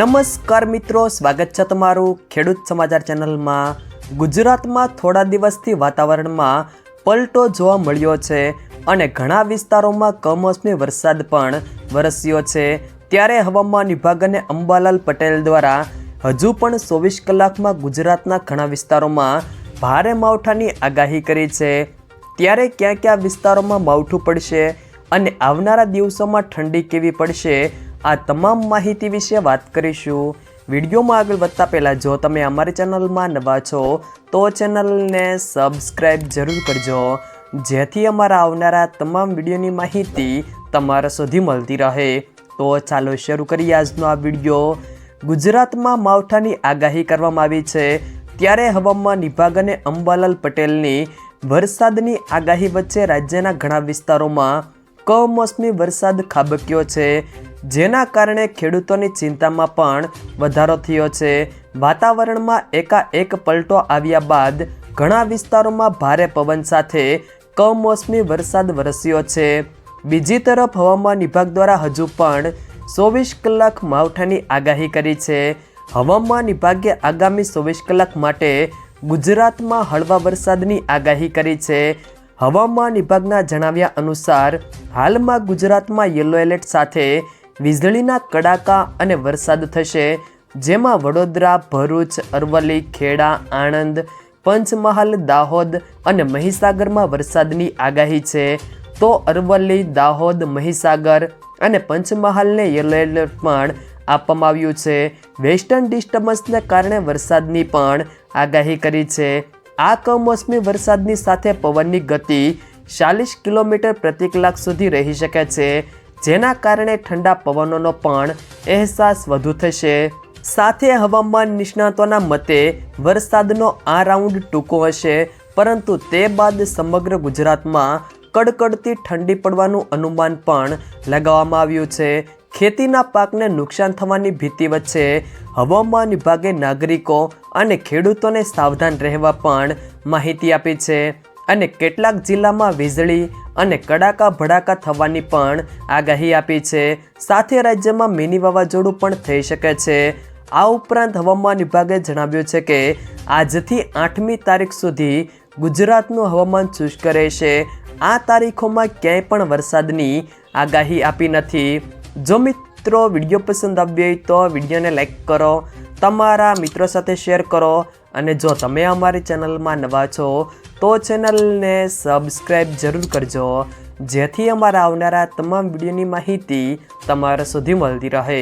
નમસ્કાર મિત્રો, સ્વાગત છે તમારું ખેડૂત સમાચાર ચેનલમાં। ગુજરાતમાં થોડા દિવસથી વાતાવરણમાં પલટો જોવા મળ્યો છે અને ઘણા વિસ્તારોમાં કમોસમી વરસાદ પણ વરસ્યો છે। ત્યારે હવામાન વિભાગ અને અંબાલાલ પટેલ દ્વારા હજુ પણ 24 કલાકમાં ગુજરાતના ઘણા વિસ્તારોમાં ભારે માવઠાની આગાહી કરી છે। ત્યારે ક્યાં ક્યાં વિસ્તારોમાં માવઠું પડશે અને આવનારા દિવસોમાં ઠંડી કેવી પડશે, આ તમામ માહિતી વિશે વાત કરીશું। વિડીયોમાં આગળ વધતા પહેલાં જો તમે અમારી ચેનલમાં નવા છો તો ચેનલને સબસ્ક્રાઈબ જરૂર કરજો, જેથી અમારા આવનારા તમામ વિડીયોની માહિતી તમારા સુધી મળતી રહે। તો ચાલો શરૂ કરીએ આજનો આ વિડીયો। ગુજરાતમાં માવઠાની આગાહી કરવામાં આવી છે, ત્યારે હવામાન વિભાગ અને અંબાલાલ પટેલની વરસાદની આગાહી વચ્ચે રાજ્યના ઘણા વિસ્તારોમાં કમોસમી વરસાદ ખાબક્યો છે, જેના કારણે ખેડૂતોની ચિંતામાં પણ વધારો થયો છે। વાતાવરણમાં એકાએક પલટો આવ્યા બાદ ઘણા વિસ્તારોમાં ભારે પવન સાથે કમોસમી વરસાદ વરસ્યો છે। બીજી તરફ હવામાન વિભાગ દ્વારા હજુ પણ 24 કલાક માવઠાની આગાહી કરી છે। હવામાન વિભાગે આગામી 24 કલાક માટે ગુજરાતમાં હળવા વરસાદની આગાહી કરી છે। હવામાન વિભાગના જણાવ્યા અનુસાર હાલમાં ગુજરાતમાં યલો એલર્ટ સાથે વીજળીના કડાકા અને વરસાદ થશે, જેમાં વડોદરા, ભરૂચ, અરવલ્લી, ખેડા, આણંદ, પંચમહાલ, દાહોદ અને મહીસાગરમાં વરસાદની આગાહી છે। તો અરવલ્લી, દાહોદ, મહીસાગર અને પંચમહાલને યલો એલર્ટ પણ આપવામાં આવ્યું છે। વેસ્ટર્ન ડિસ્ટર્બન્સને કારણે વરસાદની પણ આગાહી કરી છે। આ કમોસમી વરસાદની સાથે પવનની ગતિ 40 કિલોમીટર પ્રતિ કલાક સુધી રહી શકે છે, જેના કારણે ઠંડા પવનોનો પણ અહેસાસ વધુ થશે। સાથે હવામાન નિષ્ણાતોના મતે વરસાદનો આ રાઉન્ડ ટૂંકો હશે, પરંતુ તે બાદ સમગ્ર ગુજરાતમાં કડકડતી ઠંડી પડવાનું અનુમાન પણ લગાવવામાં આવ્યું છે। ખેતીના પાકને નુકસાન થવાની ભીતિ વચ્ચે હવામાન વિભાગે નાગરિકો અને ખેડૂતોને સાવધાન રહેવા પણ માહિતી આપી છે અને કેટલાક જિલ્લામાં વીજળી અને કડાકા ભડાકા થવાની પણ આગાહી આપી છે। સાથે રાજ્યમાં મિની વાવાઝોડું પણ થઈ શકે છે। આ ઉપરાંત હવામાન વિભાગે જણાવ્યું છે કે આજથી 8મી તારીખ સુધી ગુજરાતનું હવામાન શુષ્ક રહેશે। આ તારીખોમાં ક્યાંય પણ વરસાદની આગાહી આપી નથી। જો મિત્રો વિડીયો પસંદ આવ્યો હોય તો વિડીયોને લાઈક કરો, તમારા મિત્રો સાથે શેર કરો અને જો તમે અમારી ચેનલમાં નવા છો તો ચેનલને સબસ્ક્રાઈબ જરૂર કરજો, જેથી અમારા આવનારા તમામ વિડીયોની માહિતી તમારા સુધી મળતી રહે।